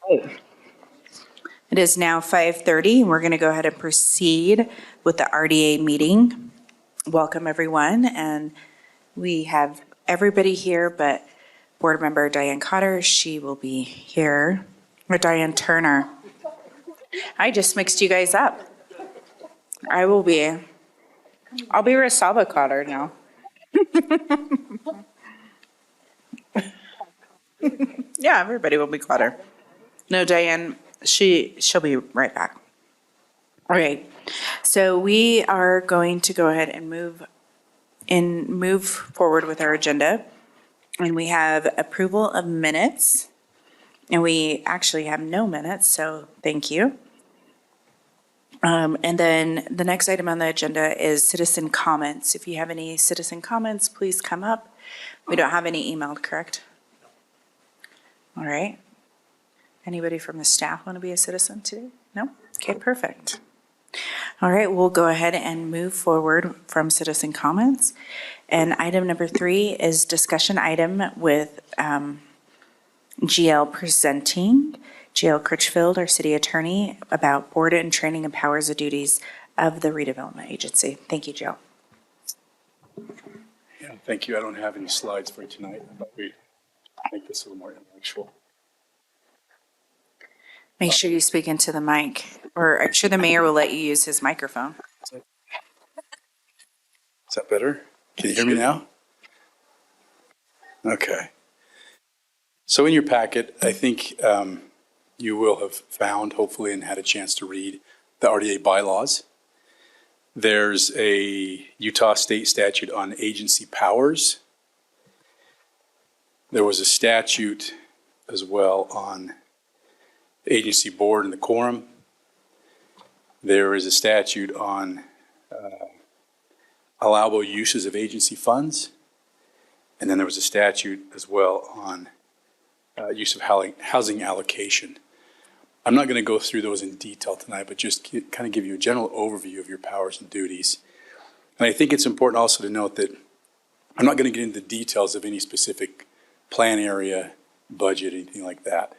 Right. It is now 5:30, and we're going to go ahead and proceed with the RDA meeting. Welcome, everyone, and we have everybody here but Board Member Diane Cotter. She will be here, or Diane Turner. I just mixed you guys up. I'll be Rosalba Cotter now. Yeah, everybody will be Cotter. No, Diane, she'll be right back. All right, so we are going to go ahead and move forward with our agenda. And we have approval of minutes. And we actually have no minutes, so thank you. And then the next item on the agenda is citizen comments. If you have any citizen comments, please come up. We don't have any emailed, correct? All right. Anybody from the staff want to be a citizen today? No? Okay, perfect. All right, we'll go ahead and move forward from citizen comments. And item number 3 is discussion item with GL presenting, GL Critchfield, our city attorney, about board and training and powers and duties of the redevelopment agency. Thank you, Joe. Yeah, thank you. I don't have any slides for tonight, but we make this a little more intellectual. Make sure you speak into the mic, or I'm sure the mayor will let you use his microphone. Is that better? Can you hear me now? Okay. So in your packet, I think you will have found, hopefully, and had a chance to read the RDA bylaws. There's a Utah state statute on agency powers. There was a statute as well on the agency board and the quorum. There is a statute on allowable uses of agency funds. And then there was a statute as well on use of housing allocation. I'm not going to go through those in detail tonight, but just kind of give you a general overview of your powers and duties. And I think it's important also to note that I'm not going to get into the details of any specific plan area, budget, anything like that.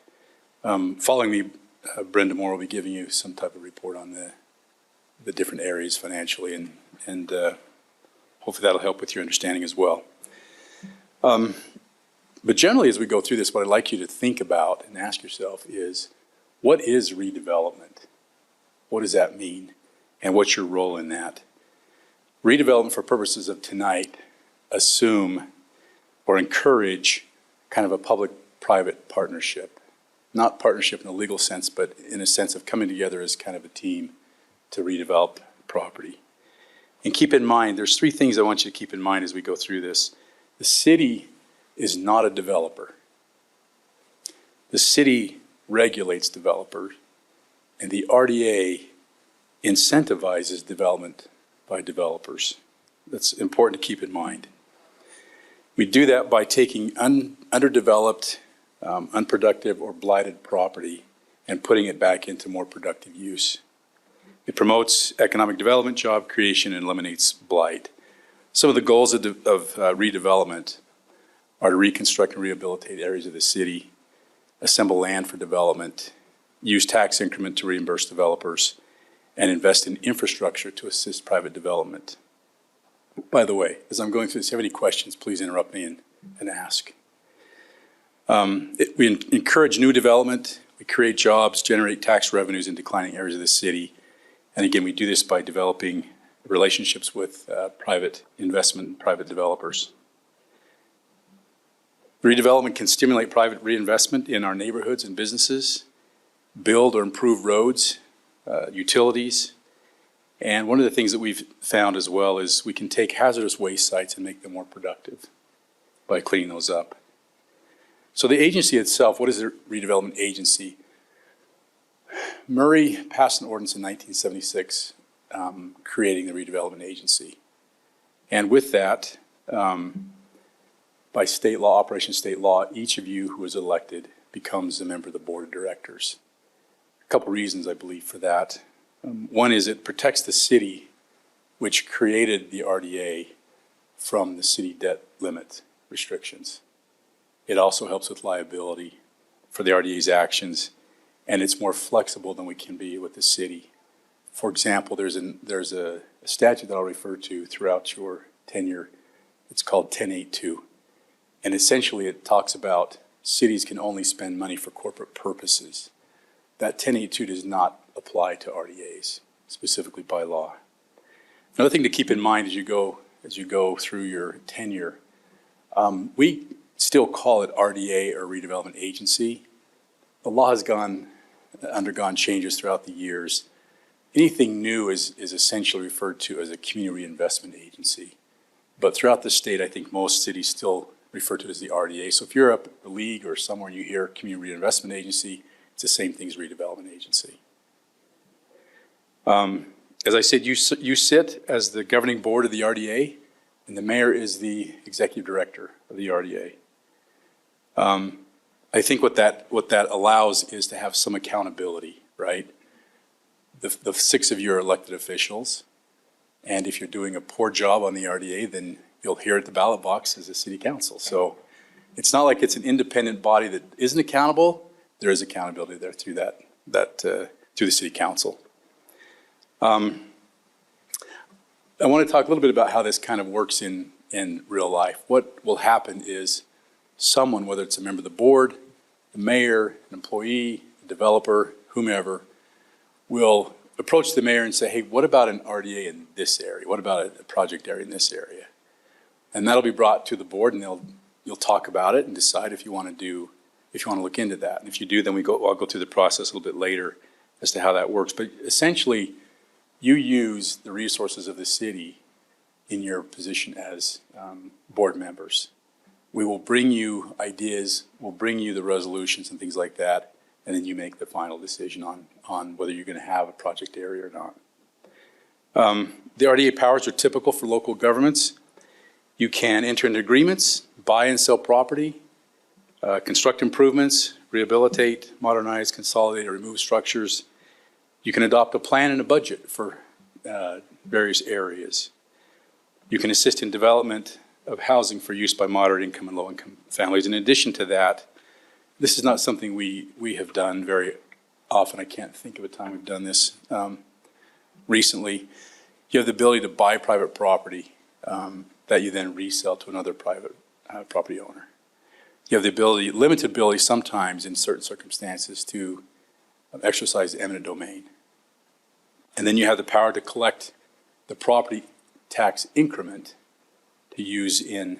Following me, Brenda Moore will be giving you some type of report on the different areas financially, and hopefully that'll help with your understanding as well. But generally, as we go through this, what I'd like you to think about and ask yourself is, what is redevelopment? What does that mean? And what's your role in that? Redevelopment, for purposes of tonight, assume or encourage kind of a public-private partnership. Not partnership in a legal sense, but in a sense of coming together as kind of a team to redevelop property. And keep in mind, there's 3 things I want you to keep in mind as we go through this. The city is not a developer. The city regulates developers, and the RDA incentivizes development by developers. That's important to keep in mind. We do that by taking underdeveloped, unproductive, or blighted property and putting it back into more productive use. It promotes economic development, job creation, and eliminates blight. Some of the goals of redevelopment are to reconstruct and rehabilitate areas of the city, assemble land for development, use tax increment to reimburse developers, and invest in infrastructure to assist private development. By the way, as I'm going through this, if you have any questions, please interrupt me and ask. We encourage new development, we create jobs, generate tax revenues in declining areas of the city, and again, we do this by developing relationships with private investment and private developers. Redevelopment can stimulate private reinvestment in our neighborhoods and businesses, build or improve roads, utilities, and one of the things that we've found as well is we can take hazardous waste sites and make them more productive by cleaning those up. So the agency itself, what is a redevelopment agency? Murray passed an ordinance in 1976 creating the redevelopment agency. And with that, by state law, Operation State Law, each of you who is elected becomes a member of the board of directors. A couple reasons, I believe, for that. One is it protects the city, which created the RDA, from the city debt limit restrictions. It also helps with liability for the RDA's actions, and it's more flexible than we can be with the city. For example, there's a statute that I'll refer to throughout your tenure. It's called 1082. And essentially it talks about cities can only spend money for corporate purposes. That 1082 does not apply to RDAs, specifically by law. Another thing to keep in mind as you go through your tenure, we still call it RDA, or redevelopment agency. The law has undergone changes throughout the years. Anything new is essentially referred to as a community reinvestment agency. But throughout the state, I think most cities still refer to it as the RDA. So if you're up at the league or somewhere and you hear community reinvestment agency, it's the same thing as redevelopment agency. As I said, you sit as the governing board of the RDA, and the mayor is the executive director of the RDA. I think what that allows is to have some accountability, right? The six of you are elected officials, and if you're doing a poor job on the RDA, then you'll hear at the ballot box as a city council. So it's not like it's an independent body that isn't accountable. There is accountability there through through the city council. I want to talk a little bit about how this kind of works in real life. What will happen is someone, whether it's a member of the board, the mayor, an employee, a developer, whomever, will approach the mayor and say, hey, what about an RDA in this area? What about a project area in this area? And that'll be brought to the board, and you'll talk about it and decide if you want to look into that. And if you do, then I'll go through the process a little bit later as to how that works. But essentially, you use the resources of the city in your position as board members. We will bring you ideas, we'll bring you the resolutions and things like that, and then you make the final decision on whether you're going to have a project area or not. The RDA powers are typical for local governments. You can enter into agreements, buy and sell property, construct improvements, rehabilitate, modernize, consolidate, or remove structures. You can adopt a plan and a budget for various areas. You can assist in development of housing for use by moderate income and low income families. In addition to that, this is not something we have done very often. I can't think of a time we've done this recently. You have the ability to buy private property that you then resell to another private property owner. You have the ability, limited ability sometimes in certain circumstances, to exercise eminent domain. And then you have the power to collect the property tax increment to use in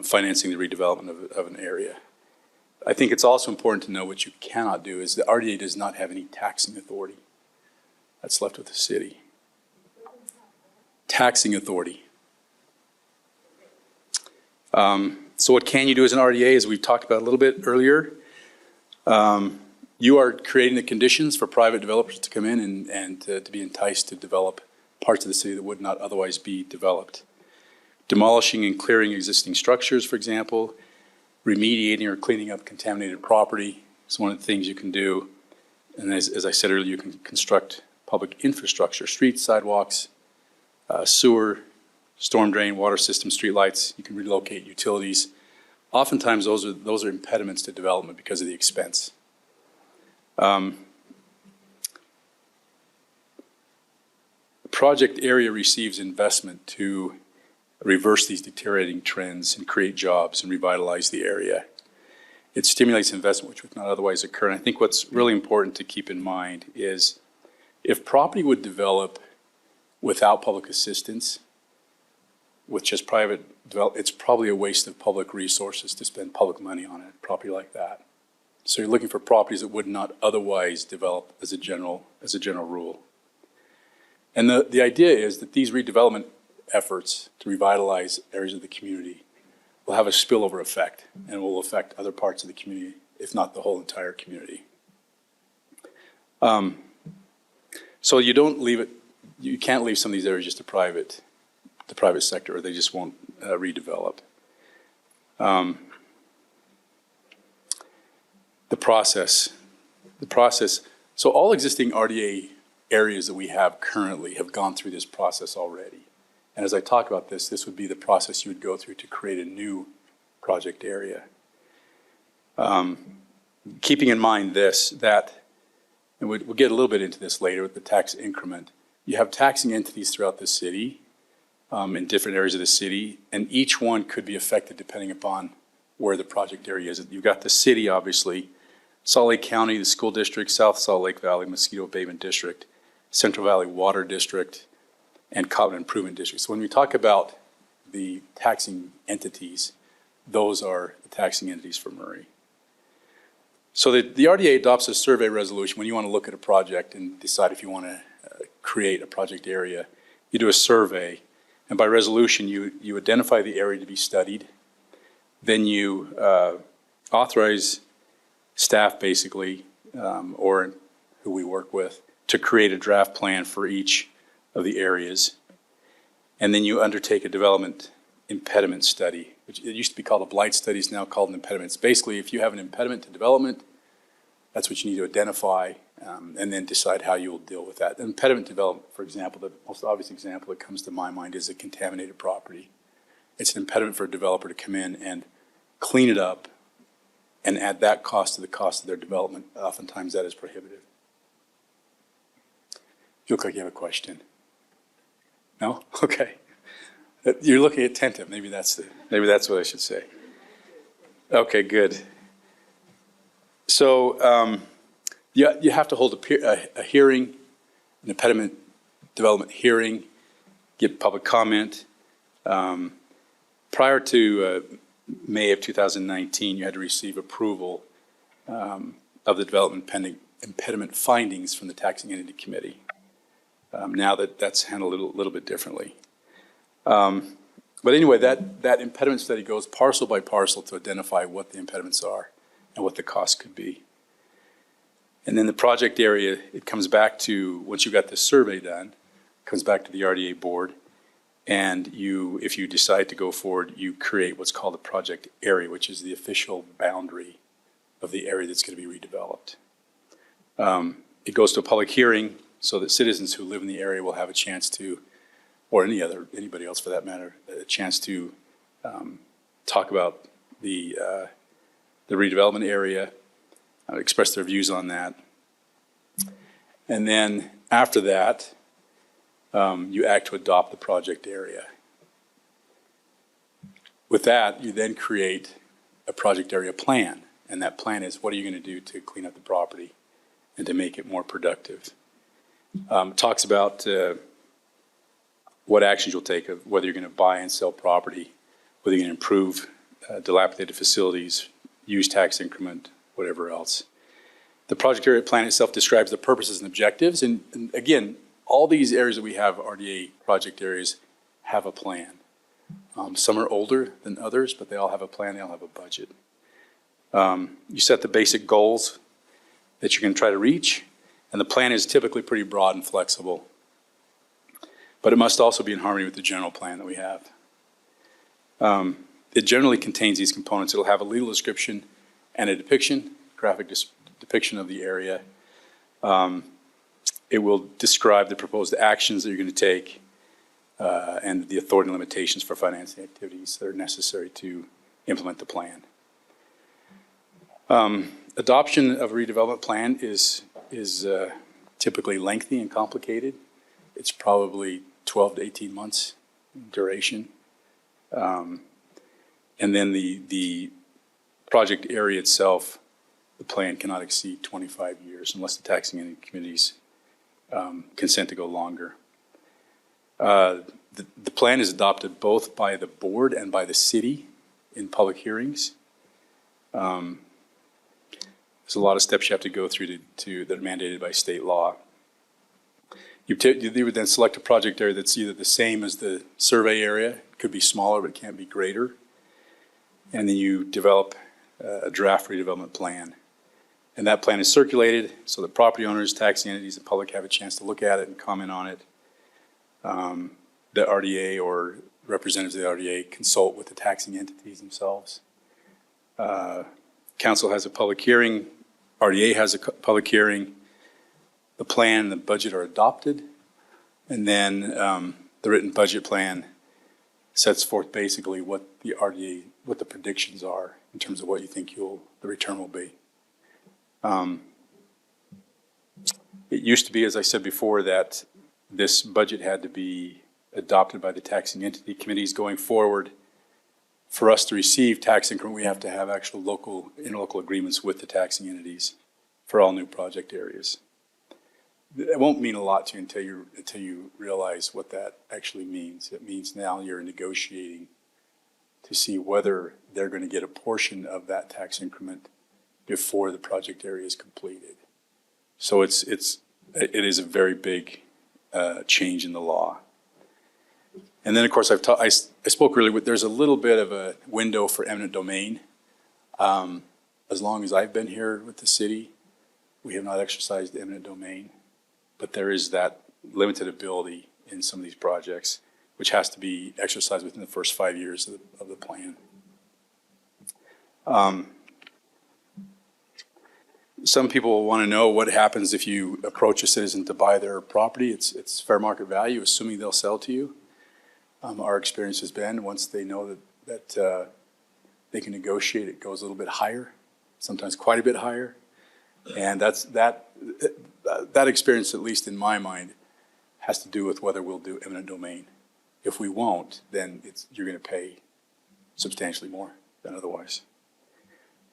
financing the redevelopment of an area. I think it's also important to know what you cannot do is the RDA does not have any taxing authority. That's left with the city. Taxing authority. So what can you do as an RDA, as we've talked about a little bit earlier? You are creating the conditions for private developers to come in and to be enticed to develop parts of the city that would not otherwise be developed. Demolishing and clearing existing structures, for example, remediating or cleaning up contaminated property is one of the things you can do. And as I said earlier, you can construct public infrastructure, streets, sidewalks, sewer, storm drain, water system, street lights. You can relocate utilities. Oftentimes those are impediments to development because of the expense. Project area receives investment to reverse these deteriorating trends and create jobs and revitalize the area. It stimulates investment which would not otherwise occur. And I think what's really important to keep in mind is if property would develop without public assistance, with just private development, it's probably a waste of public resources to spend public money on a property like that. So you're looking for properties that would not otherwise develop as a general rule. And the idea is that these redevelopment efforts to revitalize areas of the community will have a spillover effect and will affect other parts of the community, if not the whole entire community. So you can't leave some of these areas just to the private sector, or they just won't redevelop. The process. So all existing RDA areas that we have currently have gone through this process already. And as I talk about this would be the process you would go through to create a new project area. Keeping in mind that and we'll get a little bit into this later with the tax increment. You have taxing entities throughout the city, in different areas of the city, and each one could be affected depending upon where the project area is. You've got the city, obviously, Salt Lake County, the school district, South Salt Lake Valley Mosquito Abatement District, Central Valley Water District, and Covenant Improvement District. So when we talk about the taxing entities, those are the taxing entities for Murray. So the RDA adopts a survey resolution when you want to look at a project and decide if you want to create a project area. You do a survey, and by resolution, you identify the area to be studied. Then you authorize staff, basically, or who we work with, to create a draft plan for each of the areas. And then you undertake a development impediment study, which it used to be called a blight study, is now called an impediment. It's basically, if you have an impediment to development, that's what you need to identify, and then decide how you will deal with that. Impediment development, for example, the most obvious example that comes to my mind is a contaminated property. It's an impediment for a developer to come in and clean it up and add that cost to the cost of their development. Oftentimes that is prohibitive. You look like you have a question. No? Okay. You're looking attentive. Maybe that's what I should say. Okay, good. So you have to hold a hearing, an impediment development hearing, get public comment. Prior to May of 2019, you had to receive approval of the development impediment findings from the Taxing Entity Committee. Now that's handled a little bit differently. But anyway, that impediment study goes parcel by parcel to identify what the impediments are and what the cost could be. And then the project area, it comes back to, once you've got the survey done, it comes back to the RDA board, and if you decide to go forward, you create what's called a project area, which is the official boundary of the area that's going to be redeveloped. It goes to a public hearing so that citizens who live in the area will have a chance to, or anybody else for that matter, a chance to talk about the redevelopment area, express their views on that. And then after that, you act to adopt the project area. With that, you then create a project area plan, and that plan is, what are you going to do to clean up the property and to make it more productive? Talks about what actions you'll take, of whether you're going to buy and sell property, whether you're going to improve dilapidated facilities, use tax increment, whatever else. The project area plan itself describes the purposes and objectives, and again, all these areas that we have, RDA project areas, have a plan. Some are older than others, but they all have a plan, they all have a budget. You set the basic goals that you're going to try to reach, and the plan is typically pretty broad and flexible. But it must also be in harmony with the general plan that we have. It generally contains these components. It'll have a legal description and a depiction, graphic depiction of the area. It will describe the proposed actions that you're going to take and the authority and limitations for financing activities that are necessary to implement the plan. Adoption of a redevelopment plan is typically lengthy and complicated. It's probably 12 to 18 months in duration. And then the project area itself, the plan cannot exceed 25 years unless the taxing entity committees consent to go longer. The plan is adopted both by the board and by the city in public hearings. There's a lot of steps you have to go through that are mandated by state law. You would then select a project area that's either the same as the survey area, it could be smaller but it can't be greater, and then you develop a draft redevelopment plan. And that plan is circulated so that property owners, taxing entities, and public have a chance to look at it and comment on it. The RDA or representatives of the RDA consult with the taxing entities themselves. Council has a public hearing, RDA has a public hearing, the plan and the budget are adopted, and then the written budget plan sets forth basically what the RDA, what the predictions are in terms of what you think the return will be. It used to be, as I said before, that this budget had to be adopted by the taxing entity committees going forward. For us to receive tax increment, we have to have actual interlocal agreements with the taxing entities for all new project areas. It won't mean a lot to you until you realize what that actually means. It means now you're negotiating to see whether they're going to get a portion of that tax increment before the project area is completed. So it is a very big change in the law. And then, of course, I spoke earlier, there's a little bit of a window for eminent domain. As long as I've been here with the city, we have not exercised eminent domain, but there is that limited ability in some of these projects, which has to be exercised within the first 5 years of the plan. Some people will want to know what happens if you approach a citizen to buy their property. It's fair market value, assuming they'll sell to you. Our experience has been once they know that they can negotiate, it goes a little bit higher, sometimes quite a bit higher. And that experience, at least in my mind, has to do with whether we'll do eminent domain. If we won't, then you're going to pay substantially more than otherwise.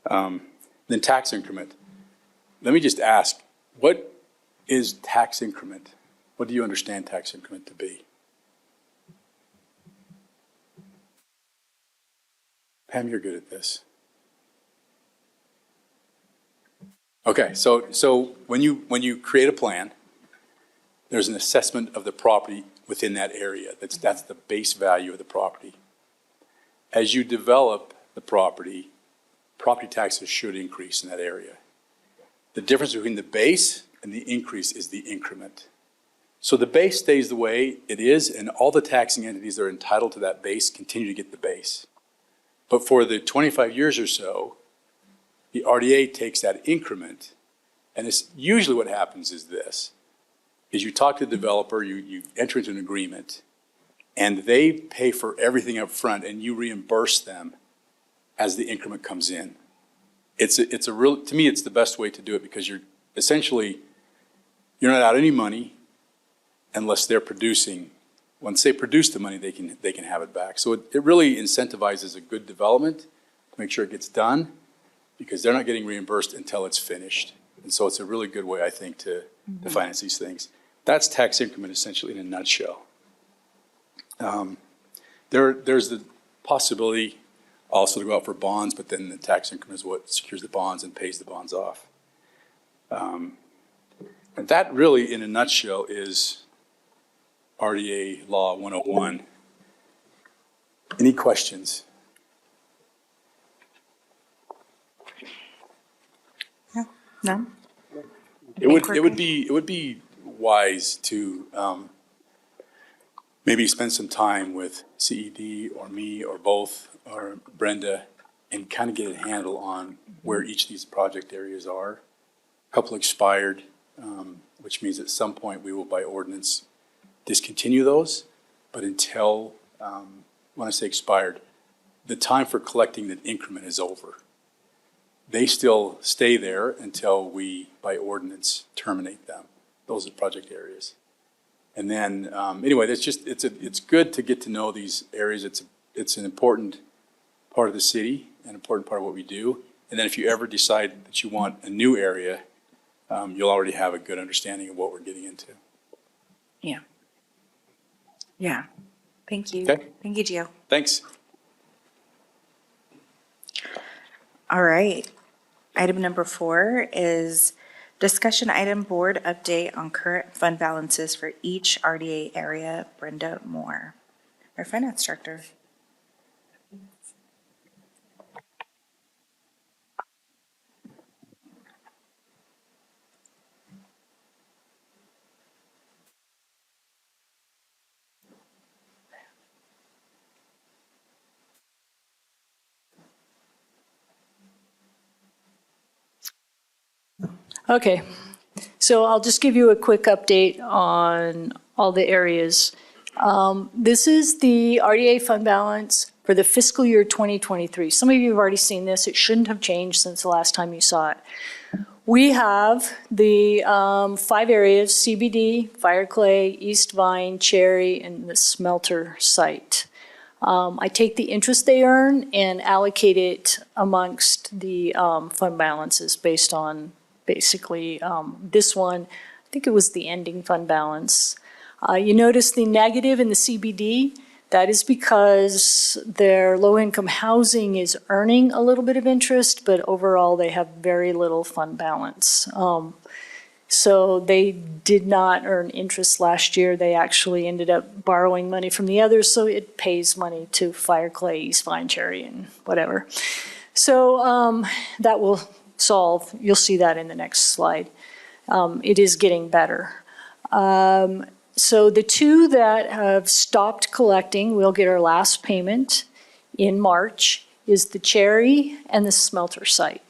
Then tax increment. Let me just ask, what is tax increment? What do you understand tax increment to be? Pam, you're good at this. Okay, so when you create a plan, there's an assessment of the property within that area. That's the base value of the property. As you develop the property taxes should increase in that area. The difference between the base and the increase is the increment. So the base stays the way it is, and all the taxing entities that are entitled to that base continue to get the base. But for the 25 years or so, the RDA takes that increment, and it's usually what happens is this, is you talk to the developer, you enter into an agreement, and they pay for everything up front, and you reimburse them as the increment comes in. To me, it's the best way to do it because you're not out any money unless they're producing. Once they produce the money, they can have it back. So it really incentivizes a good development to make sure it gets done because they're not getting reimbursed until it's finished. And so it's a really good way, I think, to finance these things. That's tax increment essentially in a nutshell. There's the possibility also to go out for bonds, but then the tax increment is what secures the bonds and pays the bonds off. And that really, in a nutshell, is RDA Law 101. Any questions? No? It would be wise to maybe spend some time with CED or me or both or Brenda and kind of get a handle on where each of these project areas are. A couple expired, which means at some point we will by ordinance discontinue those, but until, when I say expired, the time for collecting the increment is over. They still stay there until we, by ordinance, terminate them. Those are project areas. And then, anyway, it's good to get to know these areas. It's an important part of the city, an important part of what we do. And then if you ever decide that you want a new area, you'll already have a good understanding of what we're getting into. Yeah. Yeah. Thank you. Okay. Thank you, Gio. Thanks. All right. Item number 4 is discussion item board update on current fund balances for each RDA area. Brenda Moore, our finance director. Okay, so I'll just give you a quick update on all the areas. This is the RDA fund balance for the fiscal year 2023. Some of you have already seen this. It shouldn't have changed since the last time you saw it. We have the 5 areas: CBD, Fireclay, East Vine, Cherry, and the smelter site. I take the interest they earn and allocate it amongst the fund balances based on basically this one. I think it was the ending fund balance. You notice the negative in the CBD. That is because their low-income housing is earning a little bit of interest, but overall they have very little fund balance. So they did not earn interest last year. They actually ended up borrowing money from the others, so it pays money to Fireclay, East Vine, Cherry, and whatever. So that will solve. You'll see that in the next slide. It is getting better. So the 2 that have stopped collecting, we'll get our last payment in March, is the Cherry and the smelter site.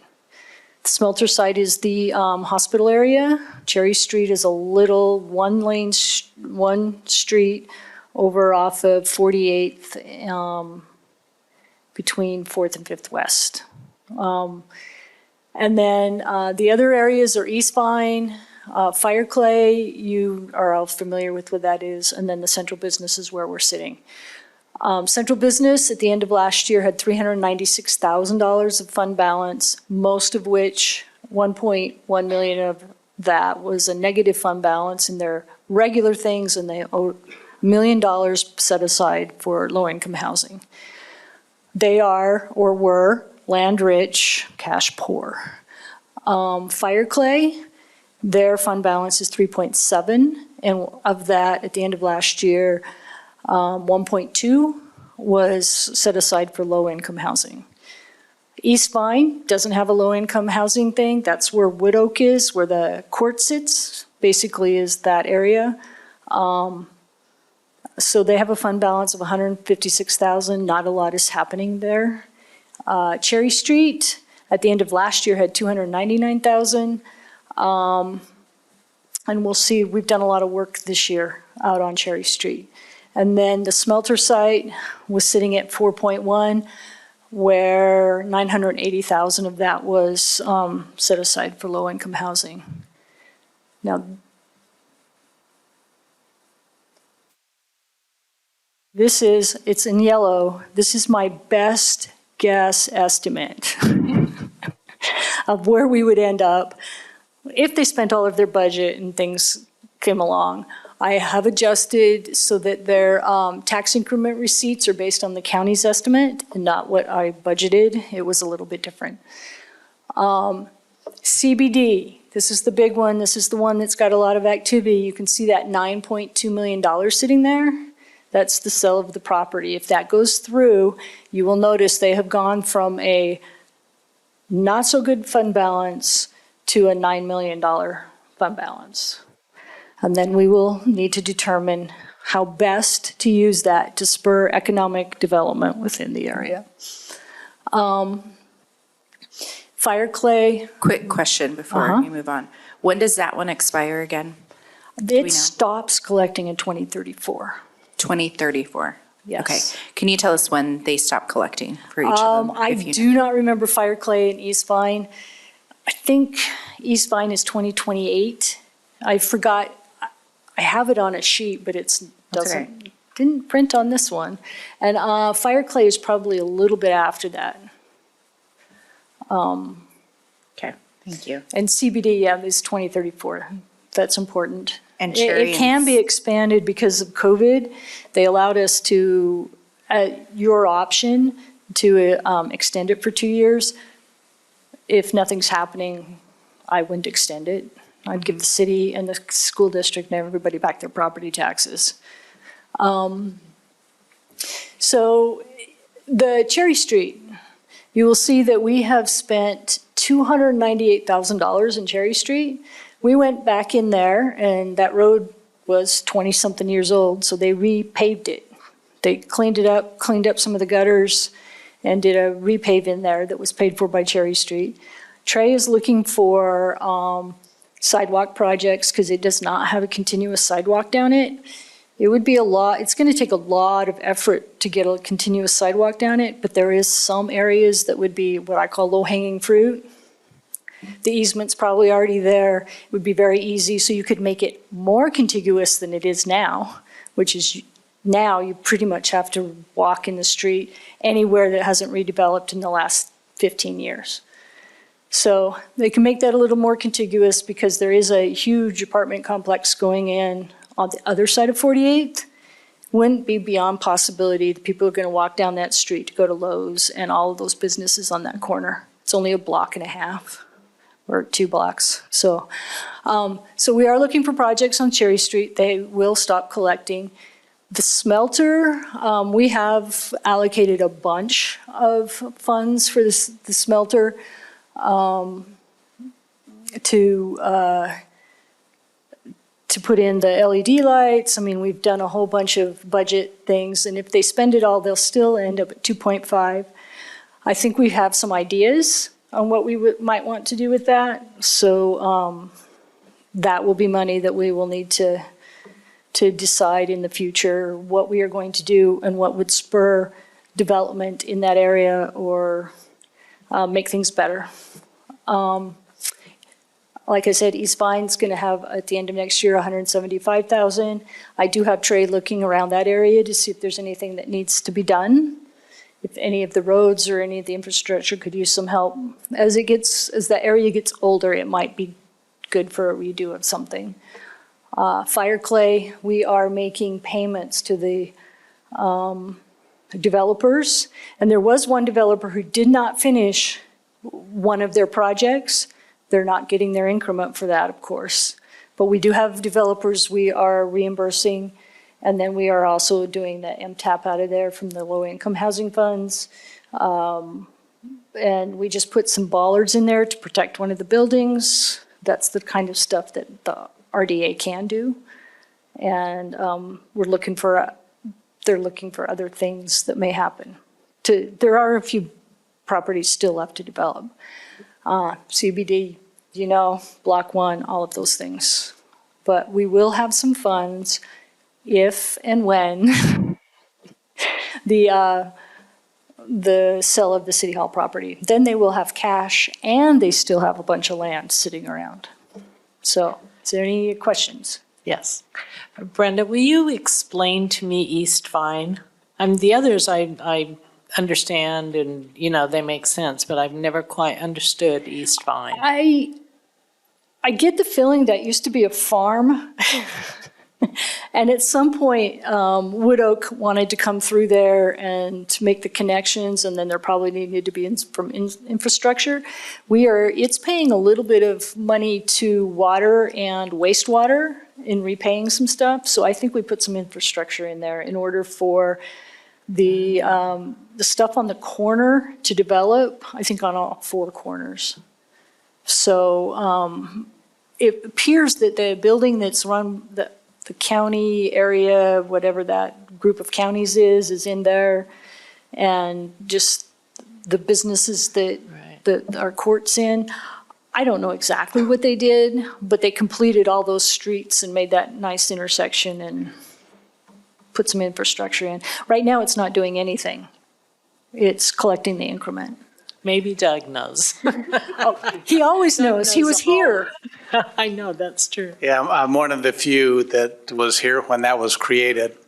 The smelter site is the hospital area. Cherry Street is a little one street over off of 48th between 4th and 5th West. And then the other areas are East Vine, Fireclay, you are all familiar with what that is, and then the central business is where we're sitting. Central business at the end of last year had $396,000 of fund balance, most of which $1.1 million of that was a negative fund balance in their regular things, and they owe $1 million set aside for low-income housing. They are, or were, land rich, cash poor. Fireclay, their fund balance is 3.7, and of that, at the end of last year, 1.2 was set aside for low-income housing. East Vine doesn't have a low-income housing thing. That's where Wood Oak is, where the court sits, basically is that area. So they have a fund balance of $156,000. Not a lot is happening there. Cherry Street, at the end of last year, had $299,000. And we'll see, we've done a lot of work this year out on Cherry Street. And then the smelter site was sitting at 4.1, where 980,000 of that was set aside for low-income housing. Now, it's in yellow. This is my best guess estimate of where we would end up if they spent all of their budget and things came along. I have adjusted so that their tax increment receipts are based on the county's estimate and not what I budgeted. It was a little bit different. CBD, this is the big one. This is the one that's got a lot of activity. You can see that $9.2 million sitting there. That's the sale of the property. If that goes through, you will notice they have gone from a not so good fund balance to a $9 million fund balance. And then we will need to determine how best to use that to spur economic development within the area. Fireclay. Quick question before we move on. When does that one expire again? It stops collecting in 2034. 2034. Yes. Okay. Can you tell us when they stop collecting for each of them? I do not remember Fireclay and East Vine. I think East Vine is 2028. I forgot. I have it on a sheet, but it didn't print on this one. And Fireclay is probably a little bit after that. Okay. Thank you. And CBD, is 2034. That's important. And it can be expanded because of COVID. They allowed us to, at your option, to extend it for 2 years. If nothing's happening, I wouldn't extend it. I'd give the city and the school district and everybody back their property taxes. So the Cherry Street, you will see that we have spent $298,000 in Cherry Street. We went back in there, and that road was 20-something years old, so they repaved it. They cleaned it up, cleaned up some of the gutters, and did a repave in there that was paid for by Cherry Street. Trey is looking for sidewalk projects because it does not have a continuous sidewalk down it. It would be a lot, it's gonna take a lot of effort to get a continuous sidewalk down it, but there is some areas that would be what I call low-hanging fruit. The easement's probably already there. It would be very easy, so you could make it more contiguous than it is now, which is now you pretty much have to walk in the street anywhere that hasn't redeveloped in the last 15 years. So they can make that a little more contiguous because there is a huge apartment complex going in on the other side of 48th. Wouldn't be beyond possibility that people are going to walk down that street to go to Lowe's and all of those businesses on that corner. It's only a block and a half or 2 blocks. So we are looking for projects on Cherry Street. They will stop collecting. The smelter, we have allocated a bunch of funds for the smelter to put in the LED lights. I mean, we've done a whole bunch of budget things, and if they spend it all, they'll still end up at 2.5. I think we have some ideas on what we might want to do with that. So that will be money that we will need to decide in the future what we are going to do and what would spur development in that area or make things better. Like I said, East Vine's going to have, at the end of next year, $175,000. I do have Trey looking around that area to see if there's anything that needs to be done. If any of the roads or any of the infrastructure could use some help. As that area gets older, it might be good for a redo of something. Fire clay, we are making payments to the developers. And there was one developer who did not finish one of their projects. They're not getting their increment for that, of course. But we do have developers we are reimbursing, and then we are also doing the MTAP out of there from the low-income housing funds. And we just put some bollards in there to protect one of the buildings. That's the kind of stuff that the RDA can do. And they're looking for other things that may happen. There are a few properties still left to develop. CBD, Block 1, all of those things. But we will have some funds if and when the sale of the City Hall property. Then they will have cash and they still have a bunch of land sitting around. So, is there any questions? Yes. Brenda, will you explain to me East Vine? The others I understand and, they make sense, but I've never quite understood East Vine. I get the feeling that used to be a farm. And at some point, Wood Oak wanted to come through there and to make the connections, and then there probably needed to be infrastructure. It's paying a little bit of money to water and wastewater in repaying some stuff. So I think we put some infrastructure in there in order for the stuff on the corner to develop, I think on all 4 corners. So it appears that the building that's run, the county area, whatever that group of counties is in there. And just the businesses that our court's in. I don't know exactly what they did, but they completed all those streets and made that nice intersection and put some infrastructure in. Right now, it's not doing anything. It's collecting the increment. Maybe Doug knows. He always knows. He was here. I know, that's true. Yeah, I'm one of the few that was here when that was created.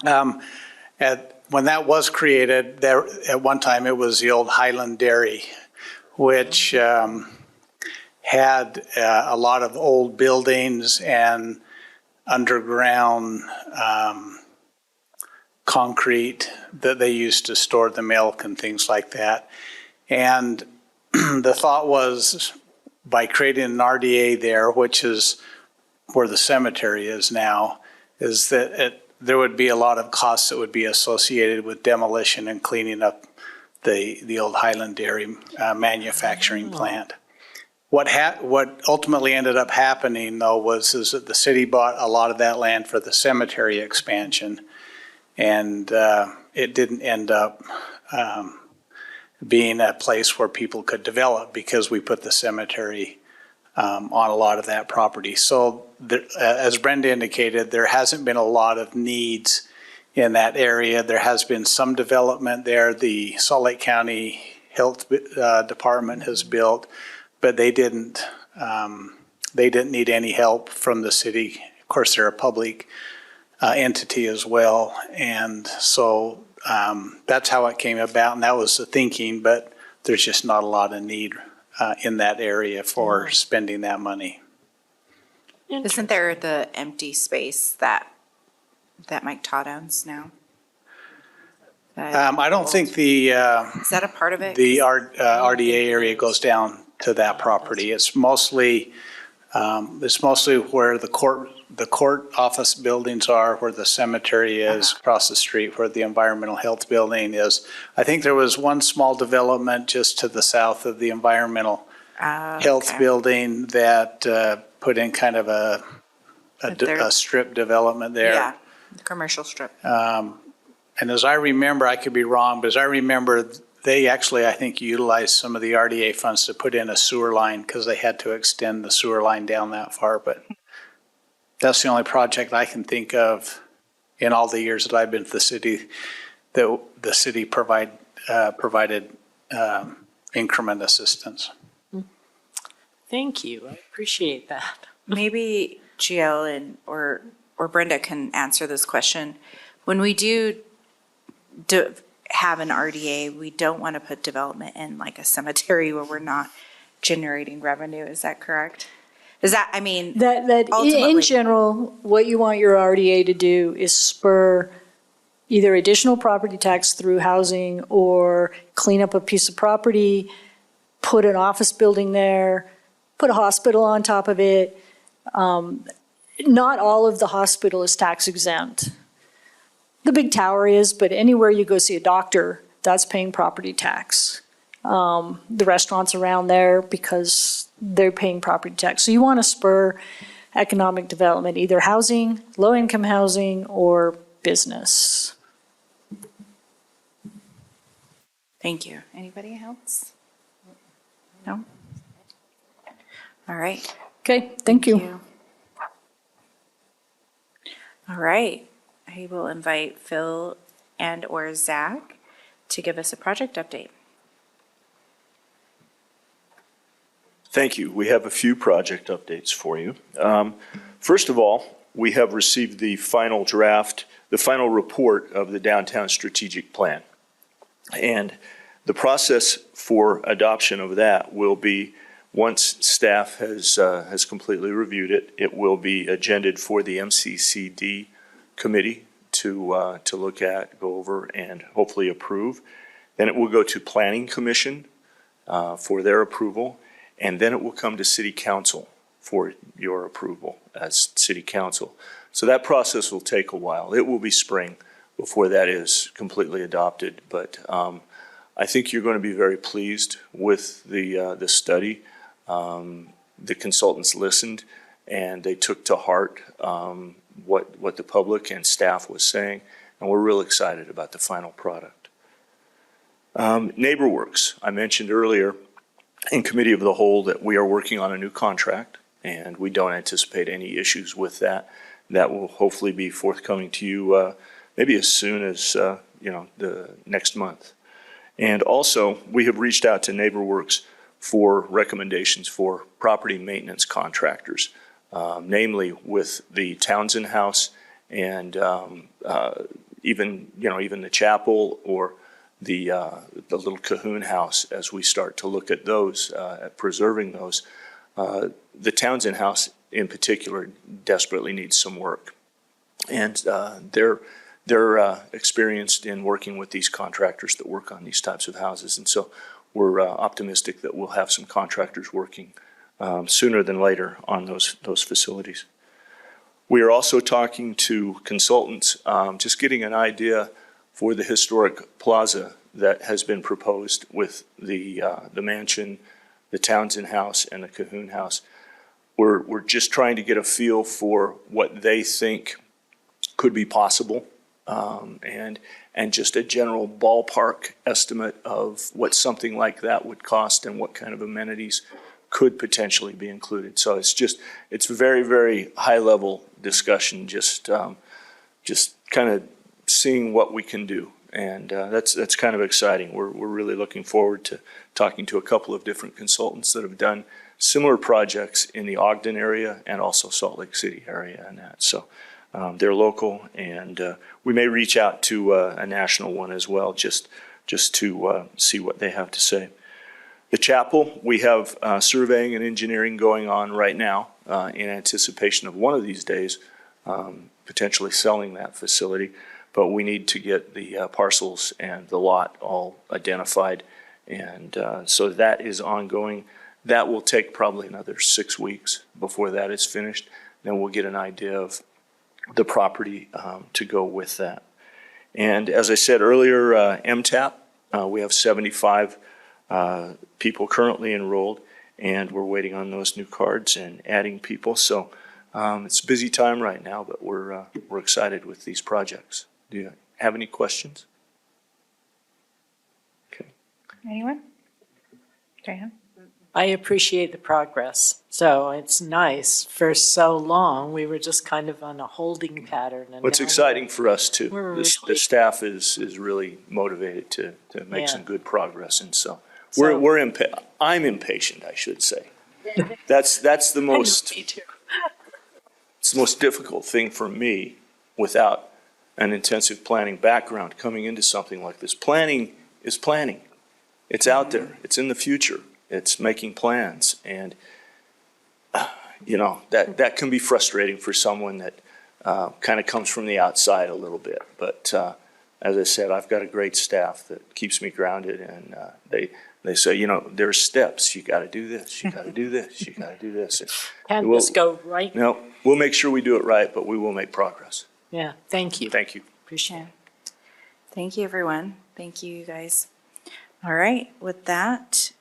When that was created, there at one time it was the old Highland Dairy, which had a lot of old buildings and underground concrete that they used to store the milk and things like that. And the thought was, by creating an RDA there, which is where the cemetery is now, is that there would be a lot of costs that would be associated with demolition and cleaning up the old Highland Dairy manufacturing plant. What ultimately ended up happening, though, is that the city bought a lot of that land for the cemetery expansion, and it didn't end up being a place where people could develop because we put the cemetery on a lot of that property. So as Brenda indicated, there hasn't been a lot of needs in that area. There has been some development there. The Salt Lake County Health Department has built, but they didn't need any help from the city. Of course, they're a public entity as well. And so that's how it came about, and that was the thinking, but there's just not a lot of need in that area for spending that money. Isn't there the empty space that Mike Todd owns now? I don't think the Is that a part of it? RDA area goes down to that property. It's mostly where the court office buildings are, where the cemetery is, across the street where the environmental health building is. I think there was one small development just to the south of the environmental health building that put in kind of a strip development there. Yeah, the commercial strip. And as I remember, I could be wrong, but as I remember, they actually, I think, utilized some of the RDA funds to put in a sewer line because they had to extend the sewer line down that far. But that's the only project I can think of in all the years that I've been to the city that the city provided increment assistance. Thank you. I appreciate that. Maybe GL or Brenda can answer this question. When we do have an RDA, we don't want to put development in like a cemetery where we're not generating revenue. Is that correct? Is that, I mean, That in ultimately- general, what you want your RDA to do is spur either additional property tax through housing or clean up a piece of property, put an office building there, put a hospital on top of it. Not all of the hospital is tax exempt. The big tower is, but anywhere you go see a doctor, that's paying property tax. The restaurants around there, because they're paying property tax. So you want to spur economic development, either housing, low-income housing, or business. Thank you. Anybody else? No? All right. Okay, thank you. All right. I will invite Phil and or Zach to give us a project update. Thank you. We have a few project updates for you. First of all, we have received the final draft, the final report of the Downtown Strategic Plan. And the process for adoption of that will be, once staff has completely reviewed it, it will be agended for the MCCD committee to look at, go over, and hopefully approve. Then it will go to Planning Commission for their approval, and then it will come to City Council for your approval as City Council. So that process will take a while. It will be spring before that is completely adopted, but I think you're going to be very pleased with the study. The consultants listened, and they took to heart what the public and staff was saying, and we're real excited about the final product. NeighborWorks, I mentioned earlier in Committee of the Whole that we are working on a new contract, and we don't anticipate any issues with that. That will hopefully be forthcoming to you maybe as soon as the next month. And also, we have reached out to NeighborWorks for recommendations for property maintenance contractors, namely with the Townsend House and even the chapel or the little Cahoon House. As we start to look at those, at preserving those, the Townsend House in particular desperately needs some work, and they're experienced in working with these contractors that work on these types of houses, and so we're optimistic that we'll have some contractors working sooner than later on those facilities. We are also talking to consultants, just getting an idea for the historic plaza that has been proposed with the mansion, the Townsend House, and the Cahoon House. We're just trying to get a feel for what they think could be possible, and just a general ballpark estimate of what something like that would cost and what kind of amenities could potentially be included. So it's very, very high-level discussion, just kind of seeing what we can do. And that's kind of exciting. We're really looking forward to talking to a couple of different consultants that have done similar projects in the Ogden area and also Salt Lake City area and that. So they're local, and we may reach out to a national one as well, just to see what they have to say. The chapel, we have surveying and engineering going on right now in anticipation of one of these days potentially selling that facility. But we need to get the parcels and the lot all identified. And so that is ongoing. That will take probably another 6 weeks before that is finished. Then we'll get an idea of the property to go with that. And as I said earlier, MTAP, we have 75 people currently enrolled, and we're waiting on those new cards and adding people. So it's a busy time right now, but we're excited with these projects. Do you have any questions? Okay. Anyone? Diane? I appreciate the progress. So it's nice. For so long, we were just kind of on a holding pattern. And What's now exciting for us too. we're The really- staff is really motivated to make Yeah. some good progress, and so So- I'm impatient, I should say. That's the most. Me too. It's the most difficult thing for me without an intensive planning background coming into something like this. Planning is planning. It's out there. It's in the future. It's making plans. And, that can be frustrating for someone that kind of comes from the outside a little bit. But as I said, I've got a great staff that keeps me grounded, and they say, there's steps. You got to do this. You got to do this. You got to do this. And Can't we'll- just go right. no, we'll make sure we do it right, but we will make progress. Yeah, thank you. Thank you. Appreciate it. Thank you, everyone. Thank you, guys. All right, with that,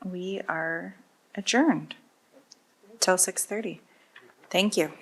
we are adjourned till 6:30. Thank you.